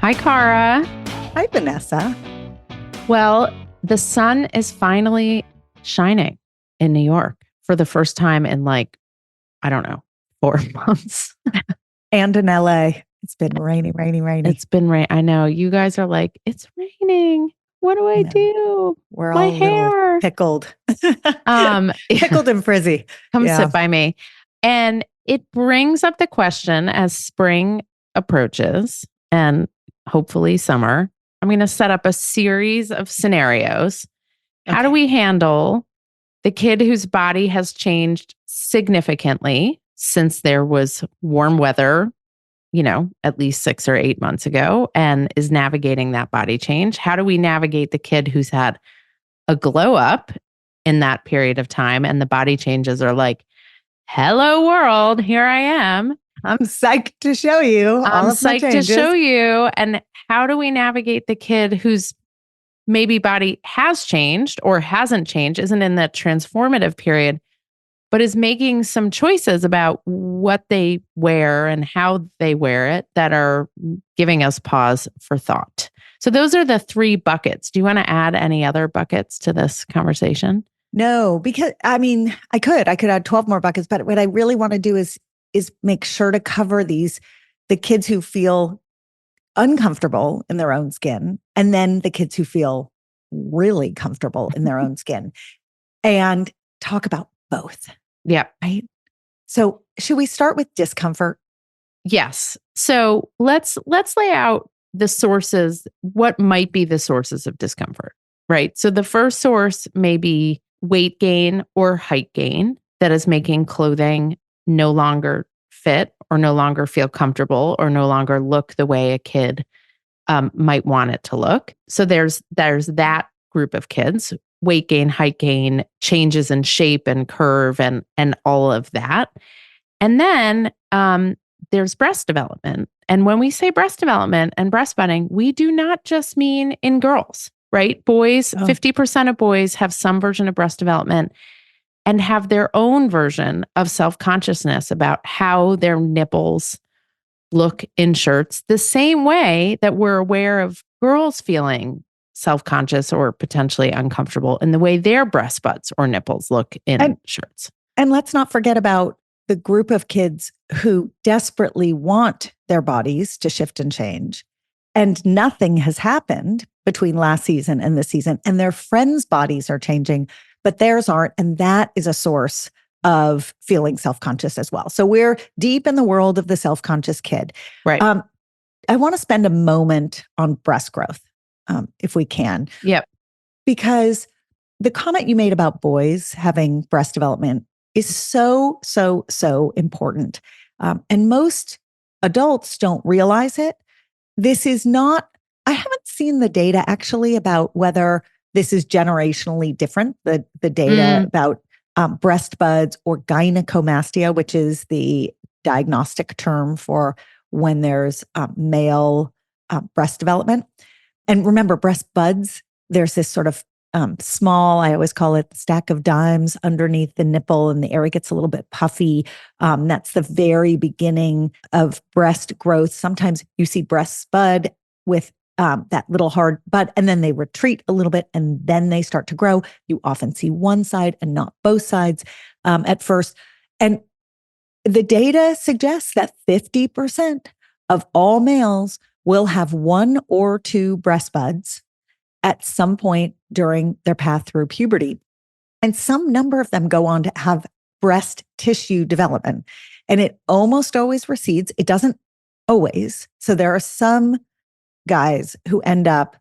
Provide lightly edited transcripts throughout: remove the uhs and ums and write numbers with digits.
Hi, Cara. Hi, Vanessa. Well, the sun is finally shining in New York for the first time in I don't know, 4 months. And in LA. It's been rainy. It's been rain. I know you guys are like, it's raining. What do I do? We're My all a little hair. pickled. Um, Pickled and frizzy. Come Yeah. sit by me. And it brings up the question as spring approaches and hopefully summer. I'm going to set up a series of scenarios. How do we handle the kid whose body has changed significantly since there was warm weather, at least 6 or 8 months ago, and is navigating that body change? How do we navigate the kid who's had a glow up in that period of time and the body changes are like, hello world, here I am. I'm psyched to show you all of my changes. To show you. And how do we navigate the kid whose maybe body has changed or hasn't changed, isn't in that transformative period, but is making some choices about what they wear and how they wear it that are giving us pause for thought. So those are the 3 buckets. Do you want to add any other buckets to this conversation? No, because I could add 12 more buckets, but what I really want to do is make sure to cover the kids who feel uncomfortable in their own skin, and then the kids who feel really comfortable in their own skin, and talk about both. Yeah. Right. So should we start with discomfort? Yes. So let's lay out the sources, what might be the sources of discomfort, right? So the first source may be weight gain or height gain that is making clothing no longer fit or no longer feel comfortable or no longer look the way a kid might want it to look. So there's that group of kids, weight gain, height gain, changes in shape and curve and all of that. And then there's breast development. And when we say breast development and breast budding, we do not just mean in girls, right? Boys, 50% of boys have some version of breast development and have their own version of self-consciousness about how their nipples look in shirts, the same way that we're aware of girls feeling self-conscious or potentially uncomfortable in the way their breast buds or nipples look in shirts. And let's not forget about the group of kids who desperately want their bodies to shift and change. And nothing has happened between last season and this season. And their friends' bodies are changing, but theirs aren't. And that is a source of feeling self-conscious as well. So we're deep in the world of the self-conscious kid. Right. I want to spend a moment on breast growth, if we can. Yep. Because the comment you made about boys having breast development is so important. And most adults don't realize it. This is not, I haven't seen the data actually about whether this is generationally different, the data about breast buds or gynecomastia, which is the diagnostic term for when there's male breast development. And remember, breast buds, there's this sort of small, I always call it stack of dimes underneath the nipple, and the area gets a little bit puffy. That's the very beginning of breast growth. Sometimes you see breast bud with that little hard bud, and then they retreat a little bit, and then they start to grow. You often see one side and not both sides at first. And the data suggests that 50% of all males will have 1 or 2 breast buds at some point during their path through puberty. And some number of them go on to have breast tissue development. And it almost always recedes. It doesn't always. So there are some guys who end up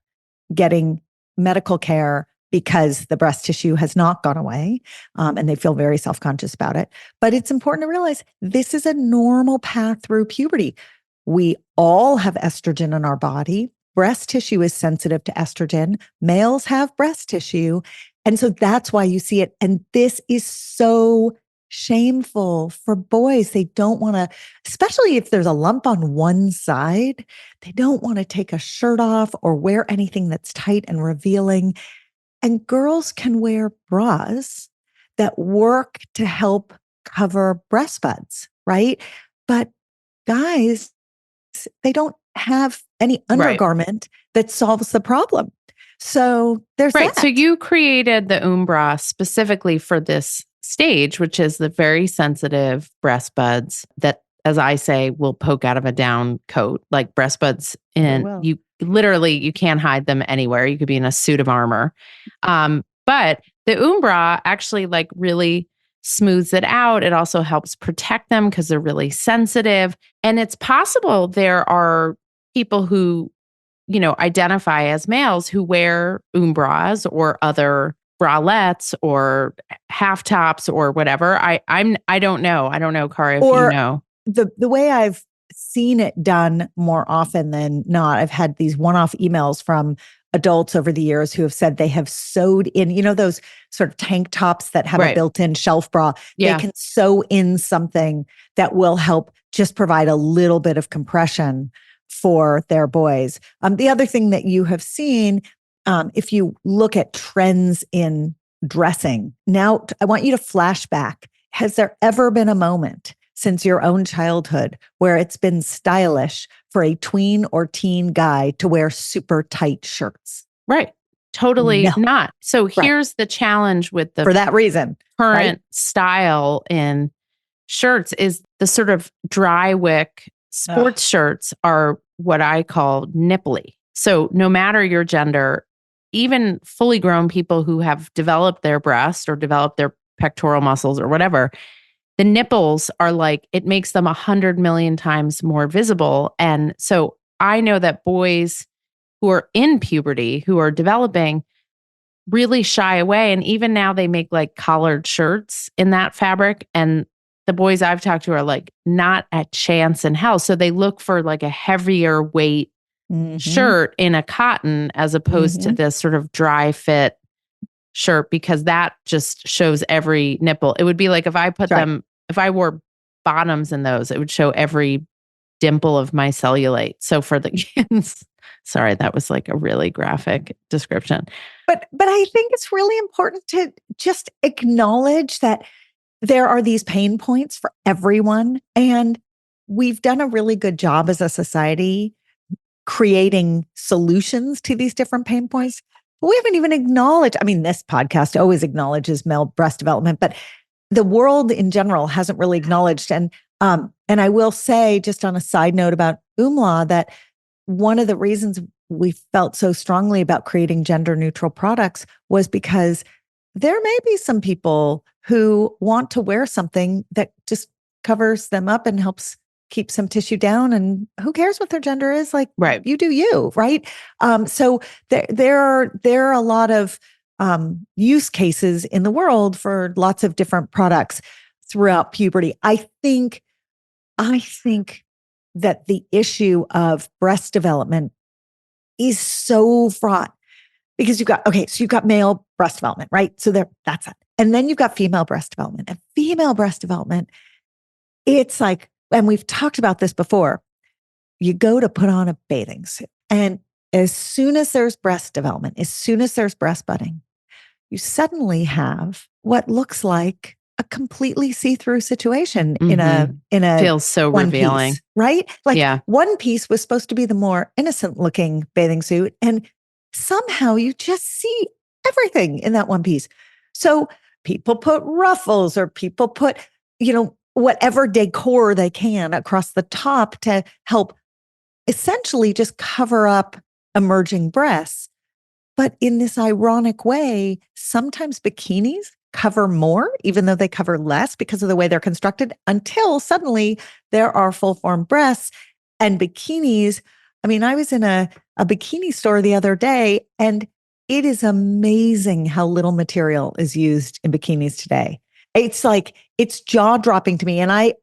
getting medical care because the breast tissue has not gone away, and they feel very self-conscious about it. But it's important to realize this is a normal path through puberty. We all have estrogen in our body. Breast tissue is sensitive to estrogen. Males have breast tissue. And so that's why you see it. And this is so shameful for boys. They don't want to, especially if there's a lump on one side, they don't want to take a shirt off or wear anything that's tight and revealing. And girls can wear bras that work to help cover breast buds, right? But guys, they don't have any Right. undergarment that solves the problem. So there's Right. So that. you created the Umbra specifically for this stage, which is the very sensitive breast buds that, as I say, will poke out of a down coat, like breast buds. They And will. you literally, you can't hide them anywhere. You could be in a suit of armor. But the Umbra actually like really smooths it out. It also helps protect them because they're really sensitive. And it's possible there are people who identify as males who wear Umbras or other bralettes or half tops or whatever. I don't know. I don't know, Kara, if you Or know. the way I've seen it done more often than not, I've had these one-off emails from adults over the years who have said they have sewed in, those sort of tank tops that have a Right. built-in shelf bra. They Yeah. can sew in something that will help just provide a little bit of compression for their boys. The other thing that you have seen, if you look at trends in dressing, now I want you to flash back. Has there ever been a moment since your own childhood where it's been stylish for a tween or teen guy to wear super tight shirts? Right. Totally No. not. So Right. here's the challenge with the For that reason, current right? style in shirts is the sort of dry wick sports shirts are what I call nipply. So no matter your gender, even fully grown people who have developed their breast or developed their pectoral muscles or whatever, the nipples are like, it makes them 100 million times more visible. And so I know that boys who are in puberty, who are developing, really shy away. And even now they make like collared shirts in that fabric. And the boys I've talked to are like, not a chance in hell. So they look for like a heavier weight shirt in a cotton as opposed to this sort of dry fit shirt, because that just shows every nipple. It would be like if I put them, if I wore bottoms in those, it would show every dimple of my cellulite. So for the kids, sorry, that was like a really graphic description. But I think it's really important to just acknowledge that there are these pain points for everyone. And we've done a really good job as a society creating solutions to these different pain points. We haven't even acknowledged, I mean, this podcast always acknowledges male breast development, but the world in general hasn't really acknowledged. And I will say, just on a side note about UMLA, that one of the reasons we felt so strongly about creating gender neutral products was because there may be some people who want to wear something that just covers them up and helps keep some tissue down, and who cares what their gender is? Like, right. You do you, right? So there are a lot of use cases in the world for lots of different products throughout puberty. I think that the issue of breast development is so fraught because you've got male breast development, right? So that's it. And then you've got female breast development. And female breast development, it's like, and we've talked about this before, you go to put on a bathing suit. And as soon as there's breast development, as soon as there's breast budding, you suddenly have what looks like a completely see-through situation in a feels so one revealing, piece, right? Like, yeah. One Piece was supposed to be the more innocent looking bathing suit, and somehow you just see everything in that one piece. So people put ruffles, or people put, whatever decor they can across the top to help essentially just cover up emerging breasts. But in this ironic way, sometimes bikinis cover more, even though they cover less because of the way they're constructed, until suddenly there are full form breasts and bikinis. I mean, I was in a bikini store the other day, and it is amazing how little material is used in bikinis today. It's like, it's jaw dropping to me. And I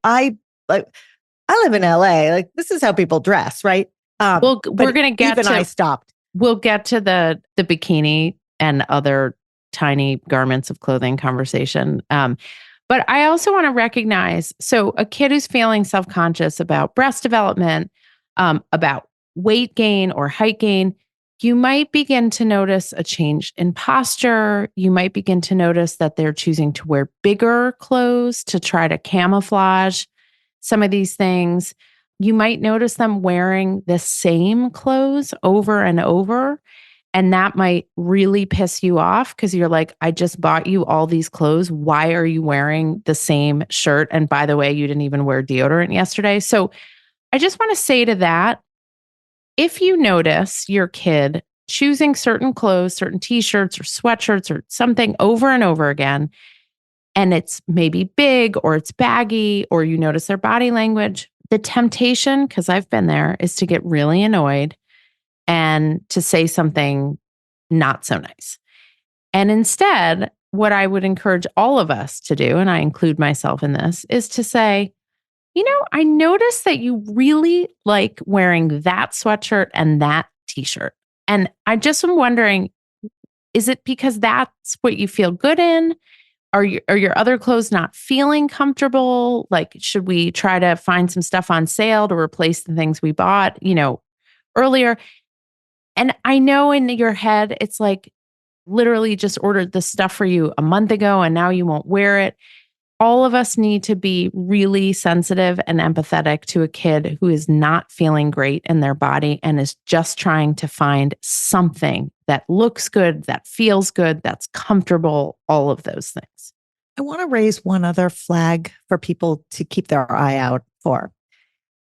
live in LA. Like, this is how people dress, right? Well, we're going to get to, I stopped. We'll get to the bikini and other tiny garments of clothing conversation. But I also want to recognize, so a kid who's feeling self-conscious about breast development, about weight gain or height gain, you might begin to notice a change in posture. You might begin to notice that they're choosing to wear bigger clothes to try to camouflage some of these things. you might notice them wearing the same clothes over and over. And that might really piss you off because you're like, I just bought you all these clothes. Why are you wearing the same shirt? And by the way, you didn't even wear deodorant yesterday. So I just want to say to that, if you notice your kid choosing certain clothes, certain t-shirts or sweatshirts or something over and over again, and it's maybe big or it's baggy or you notice their body language, the temptation, because I've been there, is to get really annoyed and to say something not so nice. And instead, what I would encourage all of us to do, and I include myself in this, is to say, I noticed that you really like wearing that sweatshirt and that t-shirt. And I just am wondering, is it because that's what you feel good in? Are your other clothes not feeling comfortable? Like, should we try to find some stuff on sale to replace the things we bought, earlier? And I know in your head, it's like literally just ordered this stuff for you a month ago and now you won't wear it. All of us need to be really sensitive and empathetic to a kid who is not feeling great in their body and is just trying to find something that looks good, that feels good, that's comfortable, all of those things. I want to raise one other flag for people to keep their eye out for.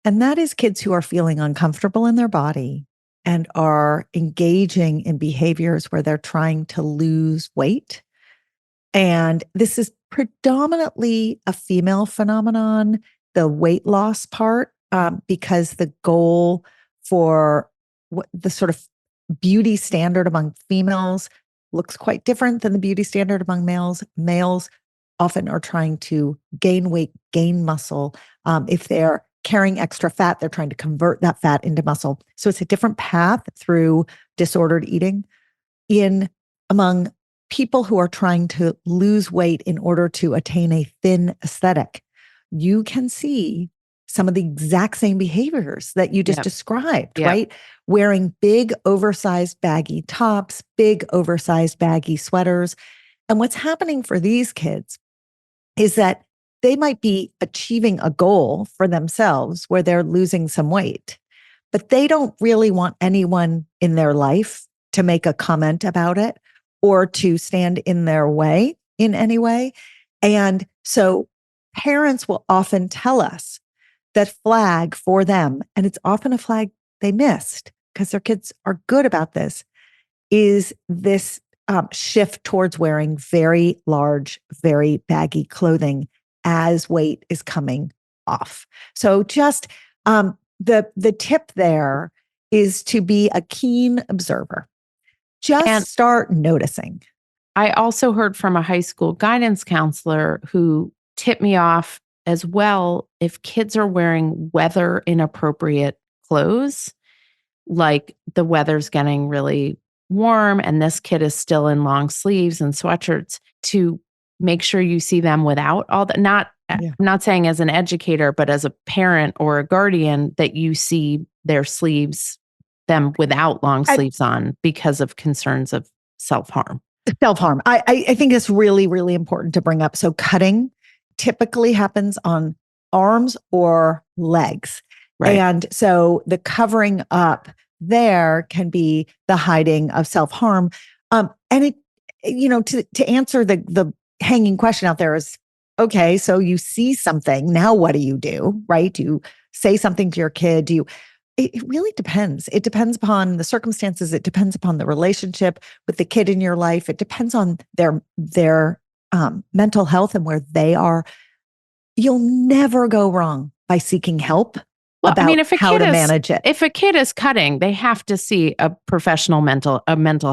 And that is kids who are feeling uncomfortable in their body and are engaging in behaviors where they're trying to lose weight. And this is predominantly a female phenomenon, the weight loss part, because the goal for the sort of beauty standard among females looks quite different than the beauty standard among males. Males often are trying to gain weight, gain muscle. If they're carrying extra fat, they're trying to convert that fat into muscle. So it's a different path through disordered eating among people who are trying to lose weight in order to attain a thin aesthetic. You can see some of the exact same behaviors that you just described, right? Wearing big, oversized, baggy tops, big, oversized, baggy sweaters. And what's happening for these kids is that they might be achieving a goal for themselves where they're losing some weight, but they don't really want anyone in their life to make a comment about it or to stand in their way in any way. And so parents will often tell us that flag for them, and it's often a flag they missed because their kids are good about this, is this shift towards wearing very large, very baggy clothing as weight is coming off. So just the tip there is to be a keen observer. Just start noticing. I also heard from a high school guidance counselor who tipped me off as well. If kids are wearing weather inappropriate clothes, like the weather's getting really warm and this kid is still in long sleeves and sweatshirts, to make sure you see them without all that. I'm not saying as an educator, but as a parent or a guardian, that you see their sleeves, them without long sleeves on because of concerns of self-harm. Self-harm. I think it's really, really important to bring up. So cutting typically happens on arms or legs. Right. And so the covering up there can be the hiding of self-harm. And it, to answer the hanging question out there is, okay, so you see something, now what do? Right? Do you say something to your kid? It really depends. It depends upon the circumstances. It depends upon the relationship with the kid in your life. It depends on their mental health and where they are. You'll never go wrong by seeking help about how to manage it. If a kid is cutting, they have to see a professional mental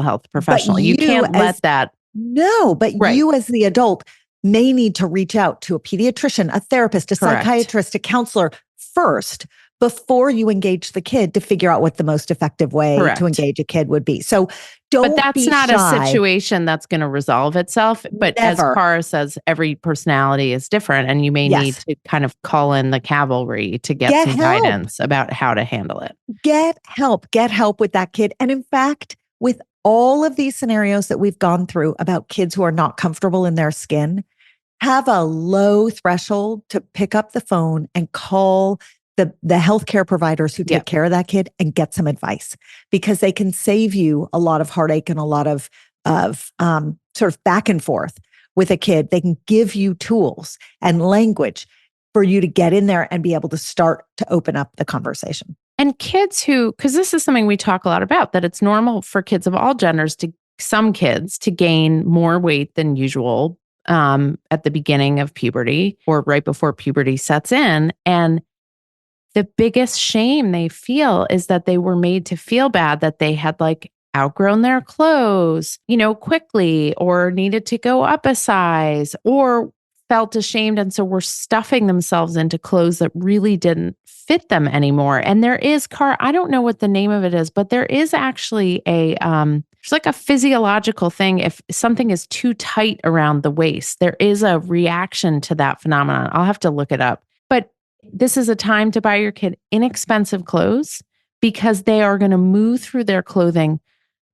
health professional. You can't let that. No, but you as the adult may need to reach out to a pediatrician, a therapist, a psychiatrist, a counselor first before you engage the kid to figure out what the most effective way to engage a kid would be. So don't be shy. But that's not a situation that's going to resolve itself. But as Cara says, every personality is different and you may need to kind of call in the cavalry to get some guidance about how to handle it. Get help with that kid. And in fact, with all of these scenarios that we've gone through about kids who are not comfortable in their skin, have a low threshold to pick up the phone and call the healthcare providers who take care of that kid and get some advice, because they can save you a lot of heartache and a lot of sort of back and forth with a kid. They can give you tools and language for you to get in there and be able to start to open up the conversation. And kids because this is something we talk a lot about, that it's normal for kids of all genders some kids to gain more weight than usual at the beginning of puberty or right before puberty sets in. And the biggest shame they feel is that they were made to feel bad, that they had like outgrown their clothes, quickly, or needed to go up a size, or felt ashamed. And so were stuffing themselves into clothes that really didn't fit them anymore. And there is I don't know what the name of it is, but there is actually there's like a physiological thing. If something is too tight around the waist, there is a reaction to that phenomenon. I'll have to look it up. But this is a time to buy your kid inexpensive clothes, because they are going to move through their clothing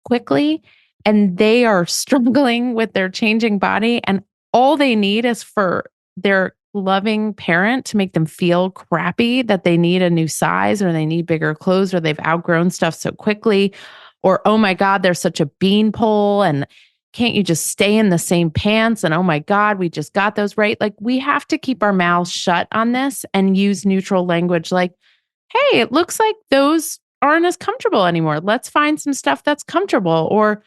quickly, and they are struggling with their changing body. And all they need is for their loving parent to make them feel crappy that they need a new size, or they need bigger clothes, or they've outgrown stuff so quickly, or, oh my God, they're such a beanpole, and can't you just stay in the same pants? And oh my God, we just got those right. Like, we have to keep our mouths shut on this and use neutral language like, hey, it looks like those aren't as comfortable anymore. Let's find some stuff that's comfortable. Or,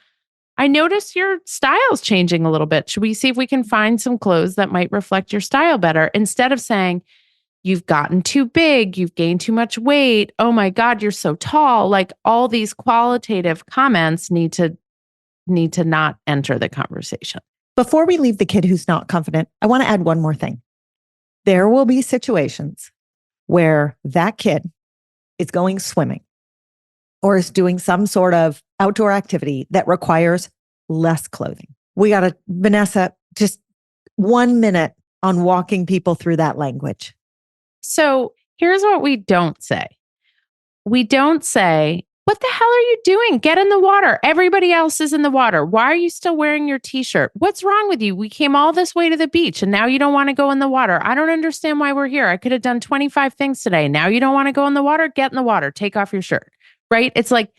I notice your style's changing a little bit. Should we see if we can find some clothes that might reflect your style better? Instead of saying, you've gotten too big, you've gained too much weight, oh my God, you're so tall. Like, all these qualitative comments need to not enter the conversation. Before we leave the kid who's not confident, I want to add one more thing. There will be situations where that kid is going swimming or is doing some sort of outdoor activity that requires less clothing. Vanessa, just 1 minute on walking people through that language. So here's what we don't say. We don't say, what the hell are you doing? Get in the water. Everybody else is in the water. Why are you still wearing your t-shirt? What's wrong with you? We came all this way to the beach and now you don't want to go in the water. I don't understand why we're here. I could have done 25 things today. Now you don't want to go in the water? Get in the water. Take off your shirt. Right? It's like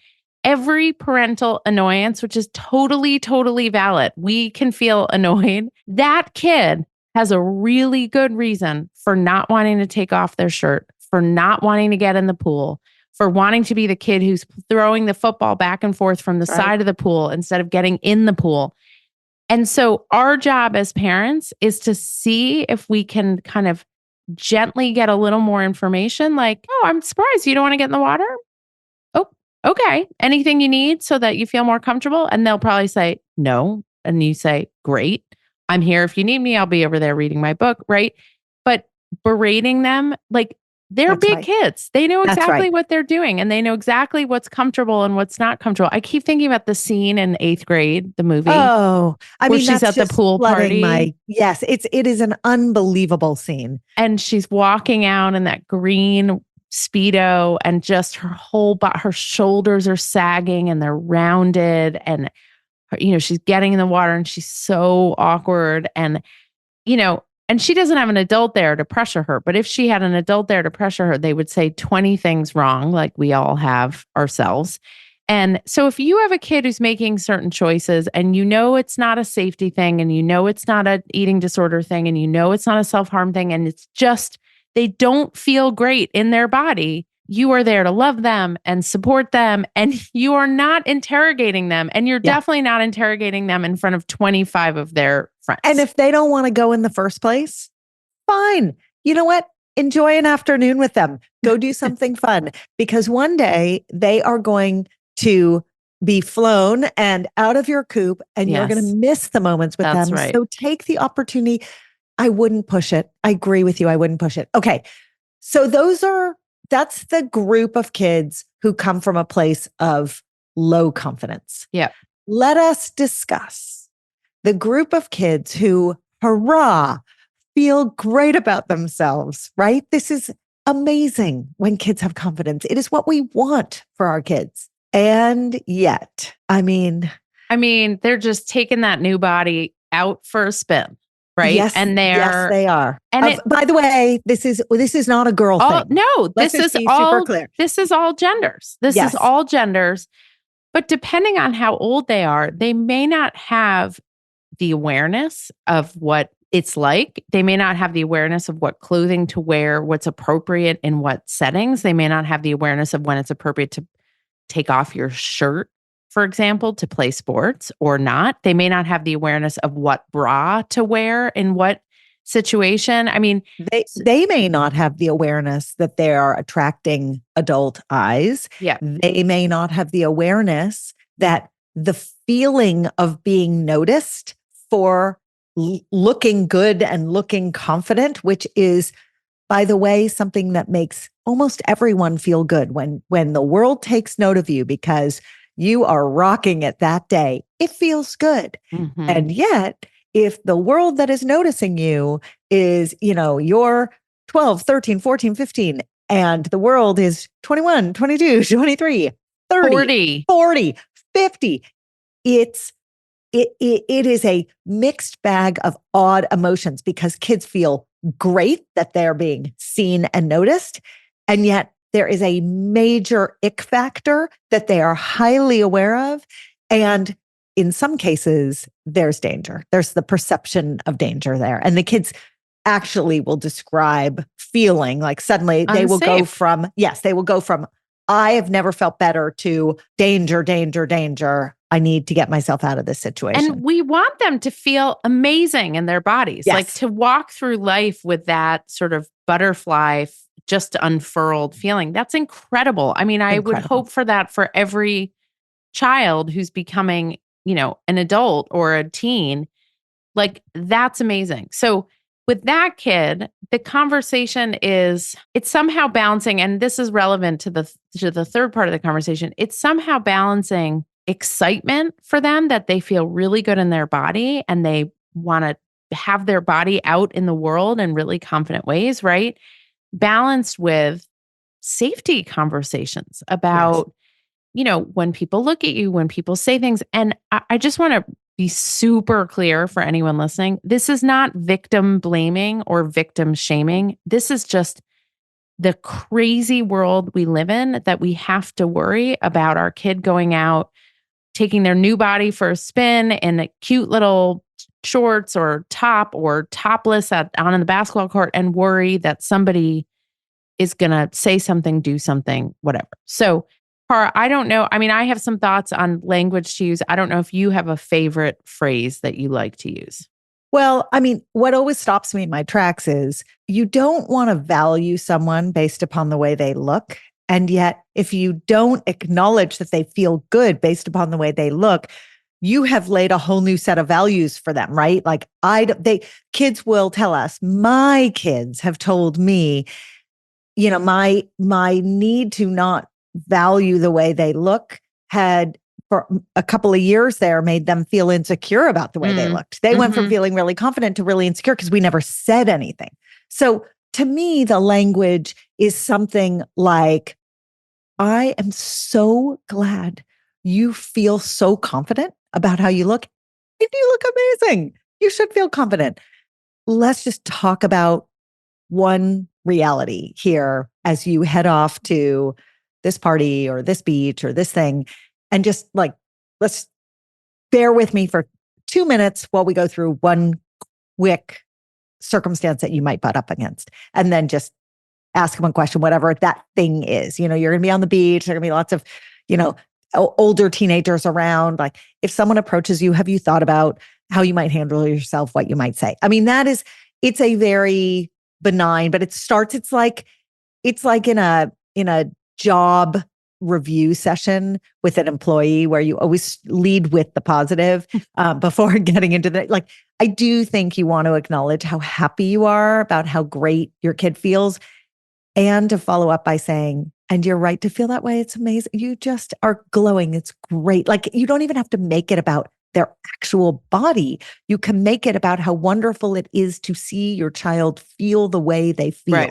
every parental annoyance, which is totally, totally valid. We can feel annoyed. That kid has a really good reason for not wanting to take off their shirt, for not wanting to get in the pool, for wanting to be the kid who's throwing the football back and forth from the side of the pool instead of getting in the pool. And so our job as parents is to see if we can kind of gently get a little more information, like, oh, I'm surprised you don't want to get in the water. Oh, okay. Anything you need so that you feel more comfortable? And they'll probably say no. And you say, great. I'm here. If you need me, I'll be over there reading my book. Right. But berating them, like, they're big kids. They know exactly what they're doing, and they know exactly what's comfortable and what's not comfortable. I keep thinking about the scene in 8th grade, the movie. Oh, I mean, she's at the pool party. Yes, it is an unbelievable scene. And she's walking out in that green Speedo, and just her her shoulders are sagging and they're rounded, and she's getting in the water and she's so awkward, and and she doesn't have an adult there to pressure her. But if she had an adult there to pressure her, they would say 20 things wrong, like we all have ourselves. And so if you have a kid who's making certain choices, and it's not a safety thing, and it's not an eating disorder thing, and it's not a self-harm thing, and it's just they don't feel great in their body, you are there to love them and support them. And you are not interrogating them. And you're definitely not interrogating them in front of 25 of their friends. And if they don't want to go in the first place, fine. You know what? Enjoy an afternoon with them. Go do something fun, because one day they are going to be flown and out of your coop, and you're going to miss the moments with them. Right. So take the opportunity. I wouldn't push it. I agree with you. I wouldn't push it. Okay. So that's the group of kids who come from a place of low confidence. Yeah. Let us discuss the group of kids who, hurrah, feel great about themselves, right? This is amazing when kids have confidence. It is what we want for our kids. And yet, I mean, they're just taking that new body out for a spin. right? Yes, And yes, they're, they are. and it By the way, this is not a girl all, thing. no, Let's just be super clear. this is all genders. This is Yes, all genders. But depending on how old they are, they may not have the awareness of what it's like. They may not have the awareness of what clothing to wear, what's appropriate in what settings. They may not have the awareness of when it's appropriate to take off your shirt, for example, to play sports or not. They may not have the awareness of what bra to wear in what situation. I mean, they may not have the awareness that they are attracting adult eyes. yeah. They may not have the awareness that the feeling of being noticed for looking good and looking confident, which is, by the way, something that makes almost everyone feel good when the world takes note of you because you are rocking it that day. It feels good. Mm-hmm. And yet, if the world that is noticing you is, you're 12, 13, 14, 15, and the world is 21, 22, 23, 30, 40, 50, it is a mixed bag of odd emotions because kids feel great that they're being seen and noticed. And yet there is a major ick factor that they are highly aware of. And in some cases, there's danger. There's the perception of danger there. And the kids actually will describe feeling like suddenly they will go from, I have never felt better to danger, danger, danger. I need to get myself out of this situation. And we want them to feel amazing in their bodies, Yes. like to walk through life with that sort of butterfly, just unfurled feeling. That's incredible. I mean, I would hope for that for every child who's becoming, an adult or a teen. Like, that's amazing. So with that kid, the conversation it's somehow balancing, and this is relevant to the third part of the conversation. It's somehow balancing excitement for them that they feel really good in their body and they want to have their body out in the world in really confident ways, right? Balanced with safety conversations about, when people look at you, when people say things. And I just want to be super clear for anyone listening. This is not victim blaming or victim shaming. This is just the crazy world we live in that we have to worry about our kid going out, taking their new body for a spin in a cute little shorts or top or topless out on the basketball court and worry that somebody is going to say something, do something, whatever. So, Cara, I don't know. I mean, I have some thoughts on language to use. I don't know if you have a favorite phrase that you like to use. Well, I mean, what always stops me in my tracks is you don't want to value someone based upon the way they look. And yet, if you don't acknowledge that they feel good based upon the way they look, you have laid a whole new set of values for them, right? Like kids will tell us, my kids have told me, my need to not value the way they look had for a couple of years there made them feel insecure about the way they looked. They went from feeling really confident to really insecure because we never said anything. So to me, the language is something like, I am so glad you feel so confident about how you look. And you look amazing. You should feel confident. Let's just talk about one reality here as you head off to this party or this beach or this thing. And just like, let's bear with me for 2 minutes while we go through one quick circumstance that you might butt up against. And then just ask them a question, whatever that thing is. You're going to be on the beach. There are going to be lots of, older teenagers around. Like, if someone approaches you, have you thought about how you might handle yourself, what you might say? I mean, it's a very benign, but it's like in a job review session with an employee where you always lead with the positive before getting into the, I do think you want to acknowledge how happy you are about how great your kid feels, and to follow up by saying, and you're right to feel that way. It's amazing. You just are glowing. It's great. Like, you don't even have to make it about their actual body. You can make it about how wonderful it is to see your child feel the way they feel. Right.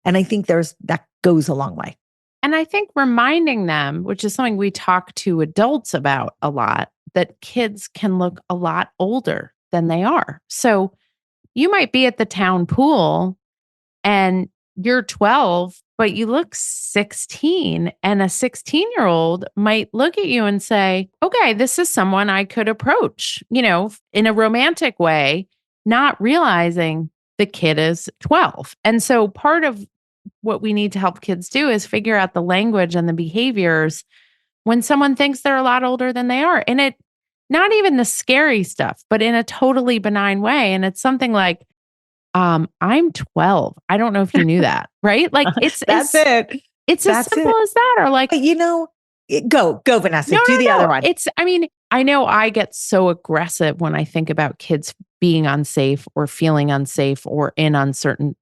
And I think that goes a long way. And I think reminding them, which is something we talk to adults about a lot, that kids can look a lot older than they are. So you might be at the town pool and you're 12, but you look 16, and a 16-year-old might look at you and say, okay, this is someone I could approach, in a romantic way, not realizing the kid is 12. And so part of what we need to help kids do is figure out the language and the behaviors when someone thinks they're a lot older than they are. And not even the scary stuff, but in a totally benign way. And it's something like, I'm 12. I don't know if you knew that, right? Like That's it. It's as That's simple it. as that. Or like, But go, Vanessa. no, Do the other no. one. I know I get so aggressive when I think about kids being unsafe or feeling unsafe or in uncertain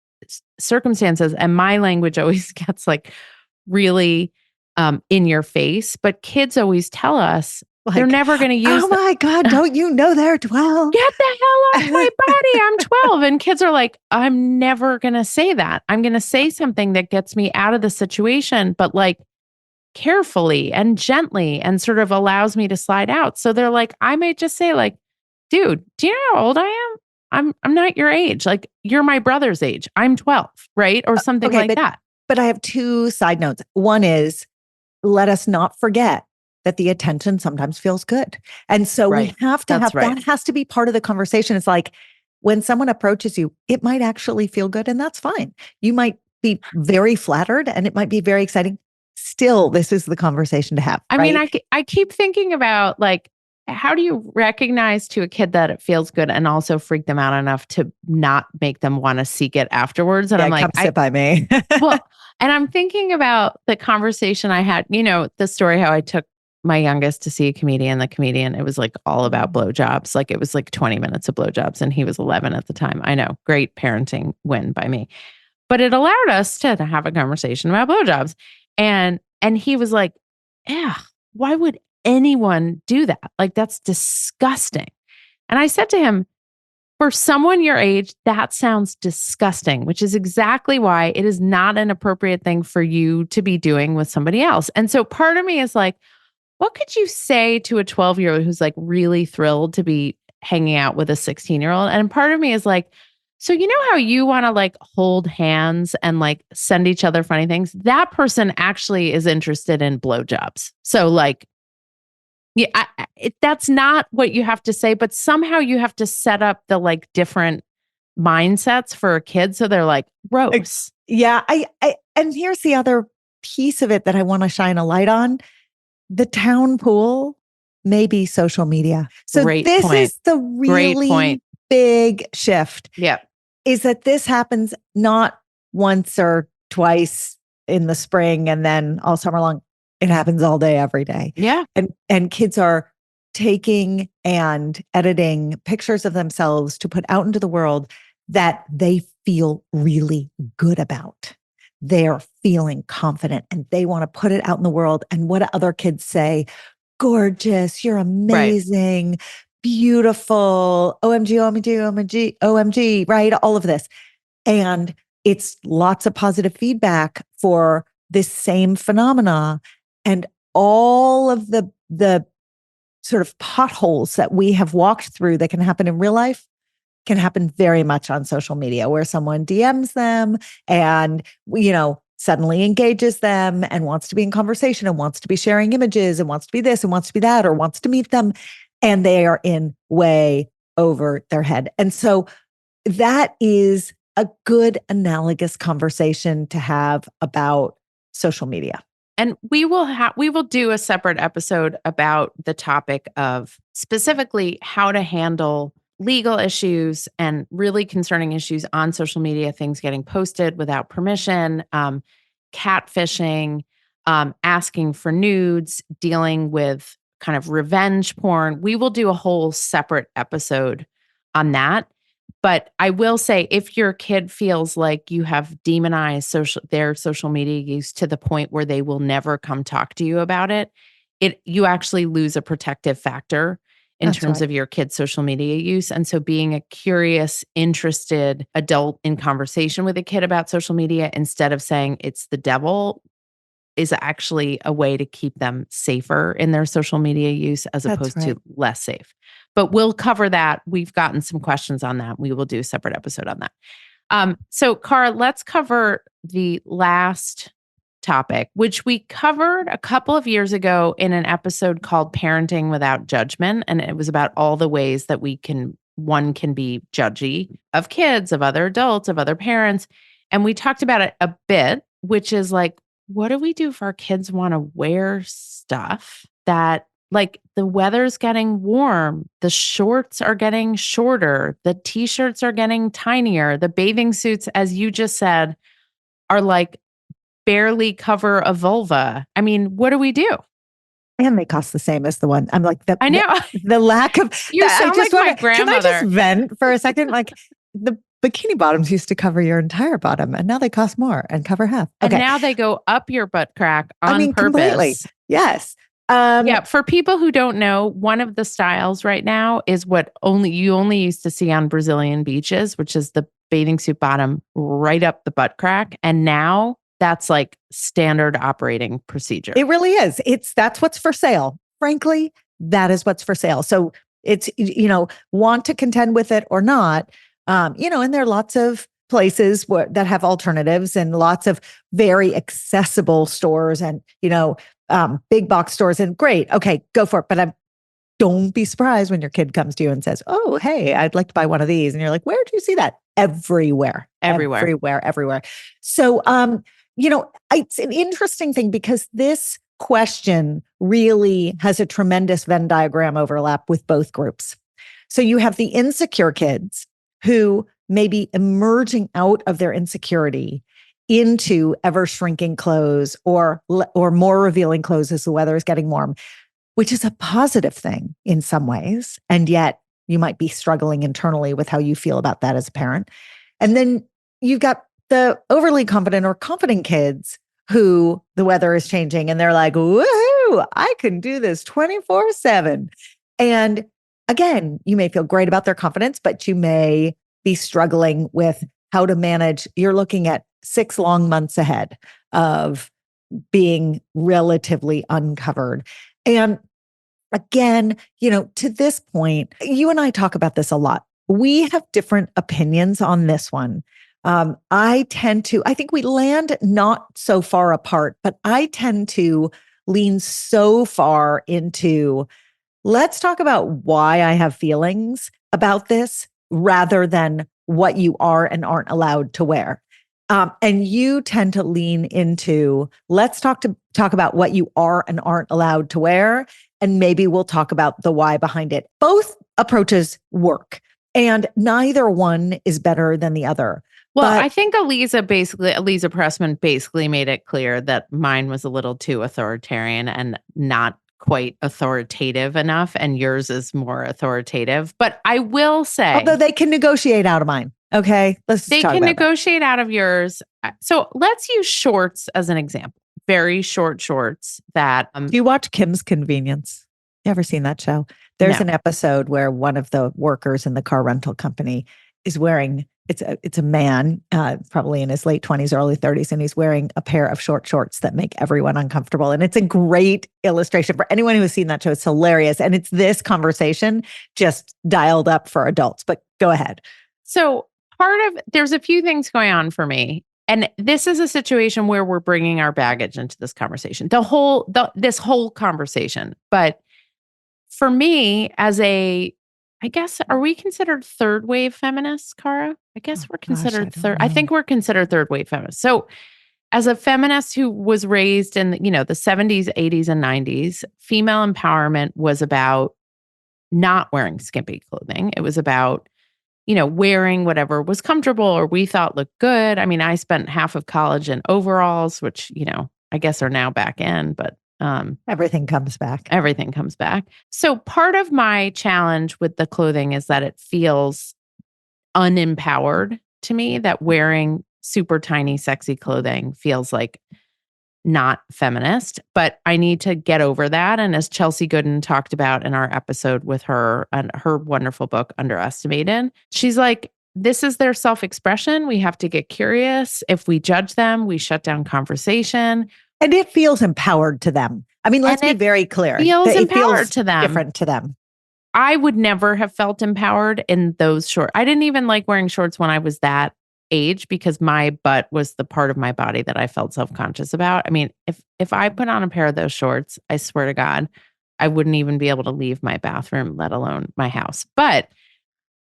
circumstances. And my language always gets like really in your face. But kids always tell us they're Like, never going to use oh my God, don't you know they're 12? get the hell off my body. I'm 12. And kids are like, I'm never going to say that. I'm going to say something that gets me out of the situation, but like carefully and gently and sort of allows me to slide out. So they're like, I might just say like, dude, do you know how old I am? I'm not your age. Like you're my brother's age. I'm 12, right? Or something Okay, like that. But I have two side notes. One is, let us not forget that the attention sometimes feels good. And so Right. we have to That's have, right. that has to be part of the conversation. It's like when someone approaches you, it might actually feel good, and that's fine. You might be very flattered and it might be very exciting. Still, this is the conversation to have. I right? mean, I keep thinking about like, how do you recognize to a kid that it feels good and also freak them out enough to not make them want to seek it afterwards? And Yeah, I'm like, come sit by me. well, and I'm thinking about the conversation I had, the story how I took my youngest to see a comedian. The comedian, it was like all about blowjobs. Like it was like 20 minutes of blowjobs, and he was 11 at the time. I know, great parenting win by me. But it allowed us to have a conversation about blowjobs. And he was like, yeah, why would anyone do that? Like that's disgusting. And I said to him, for someone your age, that sounds disgusting, which is exactly why it is not an appropriate thing for you to be doing with somebody else. And so part of me is like, what could you say to a 12-year-old who's like really thrilled to be hanging out with a 16-year-old? And part of me is like, so you know how you want to like hold hands and like send each other funny things? That person actually is interested in blowjobs. So like, yeah, that's not what you have to say, but somehow you have to set up the like different mindsets for a kid. So they're like, gross. Yeah. And here's the other piece of it that I want to shine a light on. The town pool may be social media. So Great this point. is the Great really point. big shift. Yeah. Is that this happens not once or twice in the spring and then all summer long. It happens all day, every day. Yeah. And kids are taking and editing pictures of themselves to put out into the world that they feel really good about. They're feeling confident and they want to put it out in the world. And what do other kids say? Gorgeous, you're amazing, right. Beautiful, OMG, OMG, OMG, OMG, right? All of this. And it's lots of positive feedback for this same phenomena. And all of the sort of potholes that we have walked through that can happen in real life can happen very much on social media, where someone DMs them and, suddenly engages them and wants to be in conversation and wants to be sharing images and wants to be this and wants to be that or wants to meet them. And they are in way over their head. And so that is a good analogous conversation to have about social media. And we will do a separate episode about the topic of specifically how to handle legal issues and really concerning issues on social media, things getting posted without permission, catfishing, asking for nudes, dealing with kind of revenge porn. We will do a whole separate episode on that. But I will say, if your kid feels like you have demonized their social media use to the point where they will never come talk to you about it, you actually lose a protective factor in terms of your kid's social media use. And so being a curious, interested adult in conversation with a kid about social media, instead of saying it's the devil, is actually a way to keep them safer in their social media use as That's opposed to right. less safe. But we'll cover that. We've gotten some questions on that. We will do a separate episode on that. So, Cara, let's cover the last topic, which we covered a couple of years ago in an episode called Parenting Without Judgment. And it was about all the ways that one can be judgy of kids, of other adults, of other parents. And we talked about it a bit, which is like, what do we do if our kids want to wear stuff that, like, the weather's getting warm, the shorts are getting shorter, the t-shirts are getting tinier, the bathing suits, as you just said, are like barely cover a vulva. I mean, what do we do? And they cost the same as the one. I'm like, I know. the lack of, You I sound just like my wanna- Can I just grandmother. vent for a second? Like the bikini bottoms used to cover your entire bottom and now they cost more and cover half. And Okay. now they go up your butt crack on I mean, completely. purpose. Yes. Yeah, for people who don't know, one of the styles right now is what you only used to see on Brazilian beaches, which is the bathing suit bottom right up the butt crack. And now that's like standard operating procedure. It really is. That's what's for sale. Frankly, that is what's for sale. So it's, want to contend with it or not, and there are lots of places that have alternatives and lots of very accessible stores and, big box stores, and great. Okay, go for it. But don't be surprised when your kid comes to you and says, "Oh, hey, I'd like to buy one of these." And you're like, "Where do you see that?" Everywhere. So, it's an interesting thing because this question really has a tremendous Venn diagram overlap with both groups. So you have the insecure kids who may be emerging out of their insecurity into ever shrinking clothes or more revealing clothes as the weather is getting warm, which is a positive thing in some ways. And yet you might be struggling internally with how you feel about that as a parent. And then you've got the overly confident or confident kids who the weather is changing and they're like, woohoo, I can do this 24/7. And again, you may feel great about their confidence, but you may be struggling with how to manage. You're looking at 6 long months ahead of being relatively uncovered. And again, to this point, you and I talk about this a lot. We have different opinions on this one. I think we land not so far apart, but I tend to lean so far into, let's talk about why I have feelings about this rather than what you are and aren't allowed to wear. And you tend to lean into, let's talk about what you are and aren't allowed to wear. And maybe we'll talk about the why behind it. Both approaches work and neither one is better than the other. Well, I think Aliza Pressman basically made it clear that mine was a little too authoritarian and not quite authoritative enough, and yours is more authoritative. But I will say, although they can negotiate out of mine. Okay, they can negotiate out of yours. So let's use shorts as an example. Very short shorts that. Do you watch Kim's Convenience? You ever seen that show? There's an episode where one of the workers in the car rental company is wearing. It's a man, probably in his late 20s, early 30s, and he's wearing a pair of short shorts that make everyone uncomfortable. And it's a great illustration for anyone who has seen that show. It's hilarious. And it's this conversation just dialed up for adults. But go ahead. So there's a few things going on for me. And this is a situation where we're bringing our baggage into this conversation, this whole conversation. But for me, I guess, are we considered third wave feminists, Cara? I guess we're considered I think we're considered third wave feminists. So as a feminist who was raised in, the 70s, 80s, and 90s, female empowerment was about not wearing skimpy clothing. It was about, wearing whatever was comfortable or we thought looked good. I mean, I spent half of college in overalls, which, I guess are now back in, but everything comes back. Everything comes back. So part of my challenge with the clothing is that it feels unempowered to me, that wearing super tiny, sexy clothing feels like not feminist, but I need to get over that. And as Chelsea Gooden talked about in our episode with her and her wonderful book, Underestimated, she's like, this is their self-expression. We have to get curious. If we judge them, we shut down conversation. And it feels empowered to them. I mean, let's And be it very clear feels that it empowered feels to them. different to them. I would never have felt empowered in those shorts. I didn't even like wearing shorts when I was that age because my butt was the part of my body that I felt self-conscious about. I mean, if I put on a pair of those shorts, I swear to God, I wouldn't even be able to leave my bathroom, let alone my house. But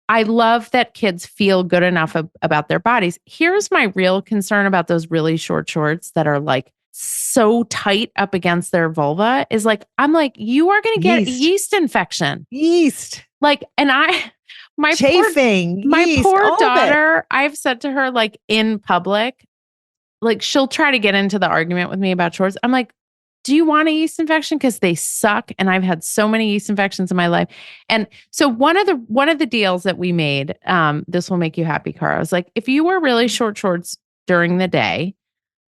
I love that kids feel good enough about their bodies. Here's my real concern about those really short shorts that are like so tight up against their vulva is like, I'm like, you are going to get a yeast infection. Yeast. Like, and I, chafing, my yeast, poor all of it. daughter, I've said to her, like in public, like she'll try to get into the argument with me about shorts. I'm like, do you want a yeast infection? Because they suck. And I've had so many yeast infections in my life. And so one of the deals that we made, this will make you happy, Cara. I was like, if you wear really short shorts during the day,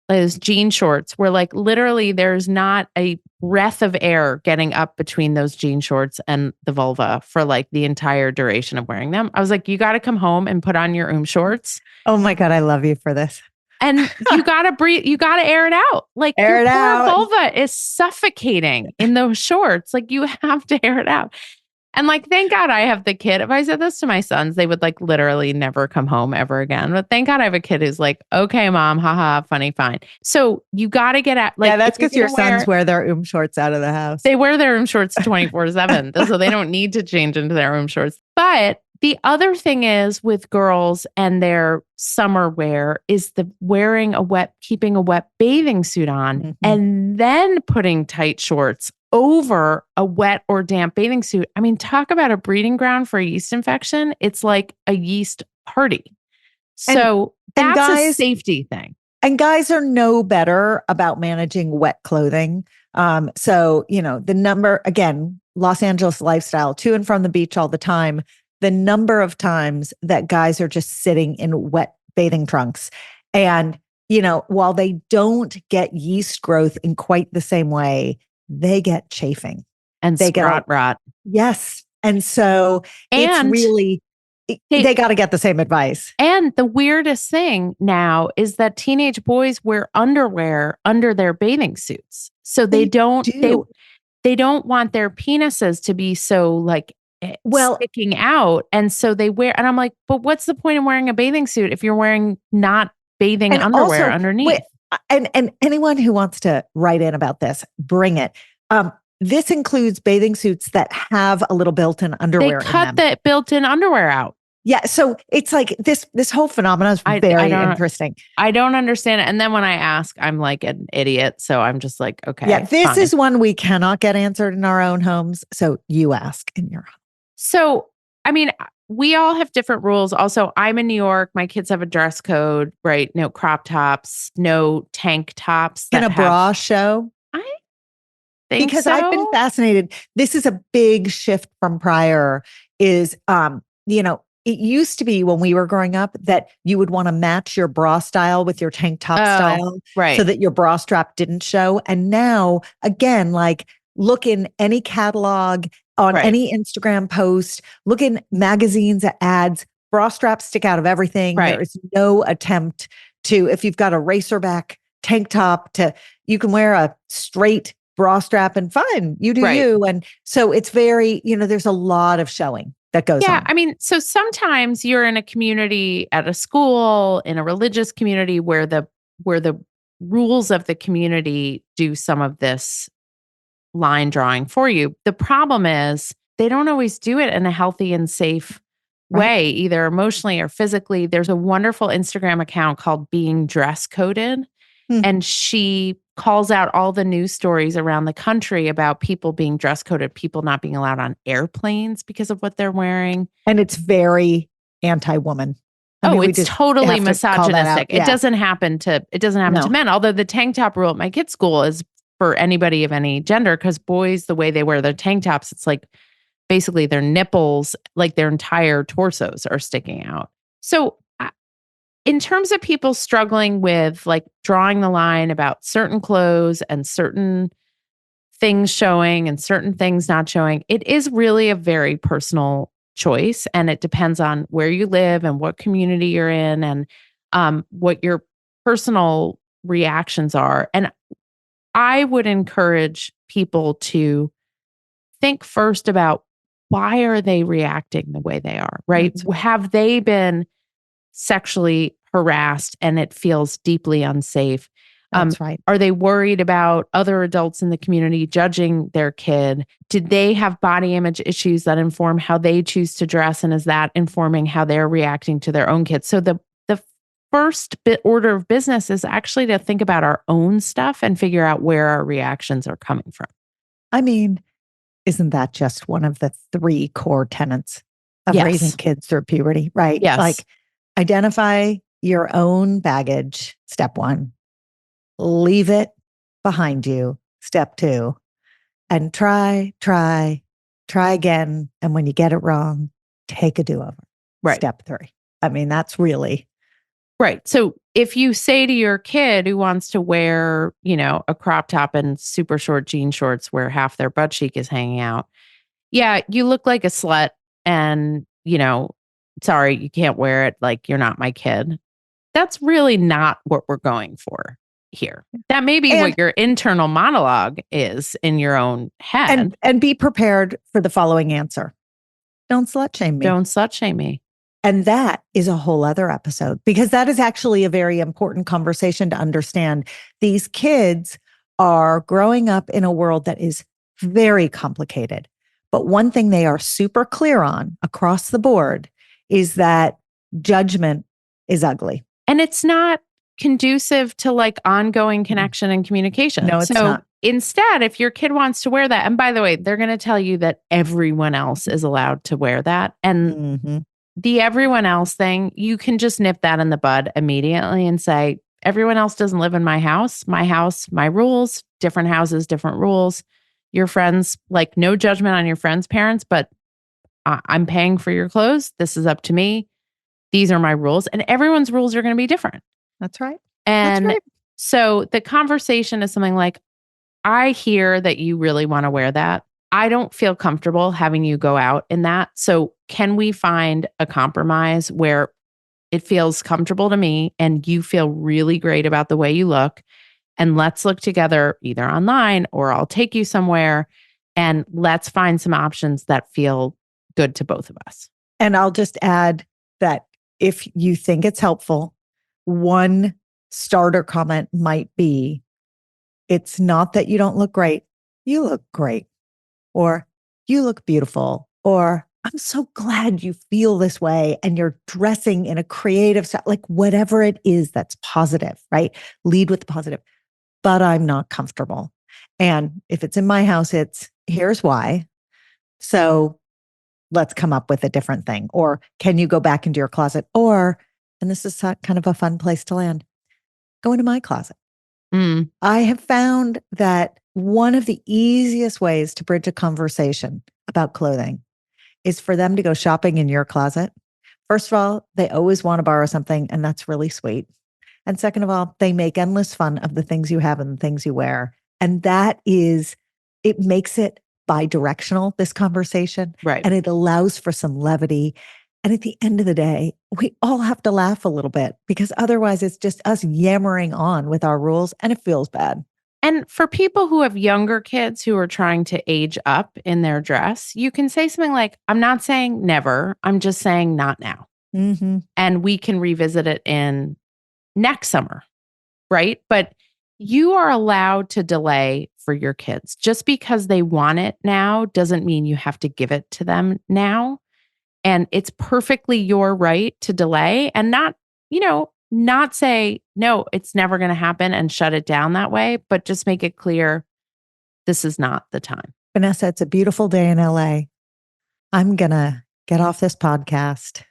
those jean shorts where like literally there's not a breath of air getting up between those jean shorts and the vulva for like the entire duration of wearing them. I was like, you got to come home and put on your shorts. Oh my God, I love you for this. And you got to breathe, you got to air it out. Like air your it poor out. vulva is suffocating in those shorts. Like you have to air it out. And like, thank God I have the kid. If I said this to my sons, they would like literally never come home ever again. But thank God I have a kid who's like, okay, mom, haha, funny, fine. So you got to get at like, yeah, that's because your sons wear their shorts out of the house. They wear their shorts 24/7. So they don't need to change into their shorts. But the other thing is with girls and their summer wear is keeping a wet bathing suit on and then putting tight shorts over a wet or damp bathing suit. I mean, talk about a breeding ground for a yeast infection. It's like a yeast party. So that's a safety thing. And guys are no better about managing wet clothing. So, the number, again, Los Angeles lifestyle, to and from the beach all the time, the number of times that guys are just sitting in wet bathing trunks. And, while they don't get yeast growth in quite the same way, they get chafing. And they get rot. Yes. And so it's really, they got to get the same advice. And the weirdest thing now is that teenage boys wear underwear under their bathing suits. So they don't want their penises to be so like sticking out. And so they wear, and I'm like, but what's the point of wearing a bathing suit if you're wearing not bathing underwear underneath? And anyone who wants to write in about this, bring it. This includes bathing suits that have a little built-in underwear. They cut the built-in underwear out. Yeah, so it's like this whole phenomenon is very interesting. I don't understand it. And then when I ask, I'm like an idiot. So I'm just like, okay. Yeah, this is one we cannot get answered in our own homes. So you ask in your home. So, I mean, we all have different rules. Also, I'm in New York. My kids have a dress code, right? No crop tops, no tank tops. Can a bra show? I think because so. I've been fascinated. This is a big shift from prior is, it used to be when we were growing up that you would want to match your bra style with your tank top style, right? So that your bra strap didn't show. And now, again, like look in any catalog, on any Instagram post, look in magazines, ads, bra straps stick out of everything. There is no attempt to, if you've got a racerback tank top, you can wear a straight bra strap and fine, you do you. And so it's very, there's a lot of showing that goes on. Yeah. I mean, so sometimes you're in a community at a school, in a religious community where the rules of the community do some of this line drawing for you. The problem is they don't always do it in a healthy and safe way, either emotionally or physically. There's a wonderful Instagram account called Being Dress Coded. And she calls out all the news stories around the country about people being dress coded, people not being allowed on airplanes because of what they're wearing. And it's very anti-woman. It's totally misogynistic. It doesn't happen to men. Although the tank top rule at my kids' school is for anybody of any gender, because boys, the way they wear their tank tops, it's like basically their nipples, like their entire torsos are sticking out. So in terms of people struggling with like drawing the line about certain clothes and certain things showing and certain things not showing, it is really a very personal choice. And it depends on where you live and what community you're in and what your personal reactions are. And I would encourage people to think first about why are they reacting the way they are, right? Have they been sexually harassed and it feels deeply unsafe? That's right. Are they worried about other adults in the community judging their kid? Did they have body image issues that inform how they choose to dress? And is that informing how they're reacting to their own kids? So the first order of business is actually to think about our own stuff and figure out where our reactions are coming from. I mean, isn't that just one of the 3 core tenets of raising kids through puberty, right? Yes. Like, identify your own baggage, step 1. Leave it behind you, step 2. And try again. And when you get it wrong, take a do-over, step 3. I mean, that's really... Right. So if you say to your kid who wants to wear, a crop top and super short jean shorts where half their butt cheek is hanging out, yeah, you look like a slut and, sorry, you can't wear it. Like, you're not my kid. That's really not what we're going for here. That may be what your internal monologue is in your own head. And be prepared for the following answer. Don't slut shame me. Don't slut shame me. And that is a whole other episode, because that is actually a very important conversation to understand. These kids are growing up in a world that is very complicated. But one thing they are super clear on across the board is that judgment is ugly. And it's not conducive to like ongoing connection and communication. No, it's not. Instead, if your kid wants to wear that, and by the way, they're going to tell you that everyone else is allowed to wear that. And the everyone else thing, you can just nip that in the bud immediately and say, everyone else doesn't live in my house, my rules, different houses, different rules. Your friends, like, no judgment on your friends' parents, but I'm paying for your clothes. This is up to me. These are my rules. And everyone's rules are going to be different. That's right. And so the conversation is something like, I hear that you really want to wear that. I don't feel comfortable having you go out in that. So can we find a compromise where it feels comfortable to me and you feel really great about the way you look? And let's look together either online or I'll take you somewhere and let's find some options that feel good to both of us. And I'll just add that if you think it's helpful, one starter comment might be, it's not that you don't look great. You look great. Or you look beautiful. Or I'm so glad you feel this way and you're dressing in a creative style, like whatever it is that's positive, right? Lead with the positive. But I'm not comfortable. And if it's in my house, it's here's why. So let's come up with a different thing. Or can you go back into your closet? Or, and this is kind of a fun place to land, go into my closet. I have found that one of the easiest ways to bridge a conversation about clothing is for them to go shopping in your closet. First of all, they always want to borrow something, and that's really sweet. And second of all, they make endless fun of the things you have and the things you wear. And it makes it bi-directional, this conversation. Right. And it allows for some levity. And at the end of the day, we all have to laugh a little bit, because otherwise it's just us yammering on with our rules and it feels bad. And for people who have younger kids who are trying to age up in their dress, you can say something like, I'm not saying never, I'm just saying not now. And we can revisit it in next summer, right? But you are allowed to delay for your kids. Just because they want it now doesn't mean you have to give it to them now. And it's perfectly your right to delay and not say, no, it's never going to happen and shut it down that way, but just make it clear this is not the time. Vanessa, it's a beautiful day in LA. I'm going to get off this podcast,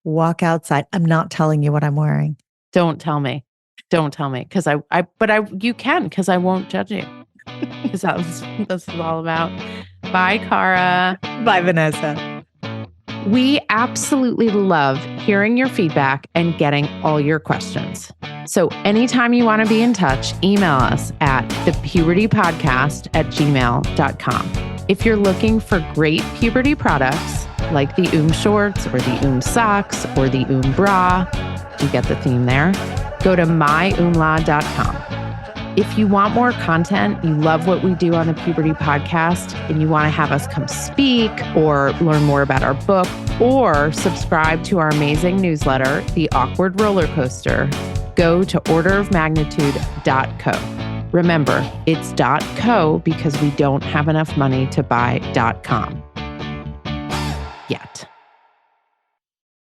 walk outside. I'm not telling you what I'm wearing. Don't tell me. Don't tell me. You can, because I won't judge you. Because that's what this is all about. Bye, Cara. Bye, Vanessa. We absolutely love hearing your feedback and getting all your questions. So anytime you want to be in touch, email us at thepubertypodcast@gmail.com. If you're looking for great puberty products like the shorts or the socks or the bra, you get the theme there, go to myumla.com. If you want more content, you love what we do on the Puberty podcast, and you want to have us come speak or learn more about our book or subscribe to our amazing newsletter, The Awkward Roller Coaster, go to orderofmagnitude.co. Remember, it's .co because we don't have enough money to buy .com yet.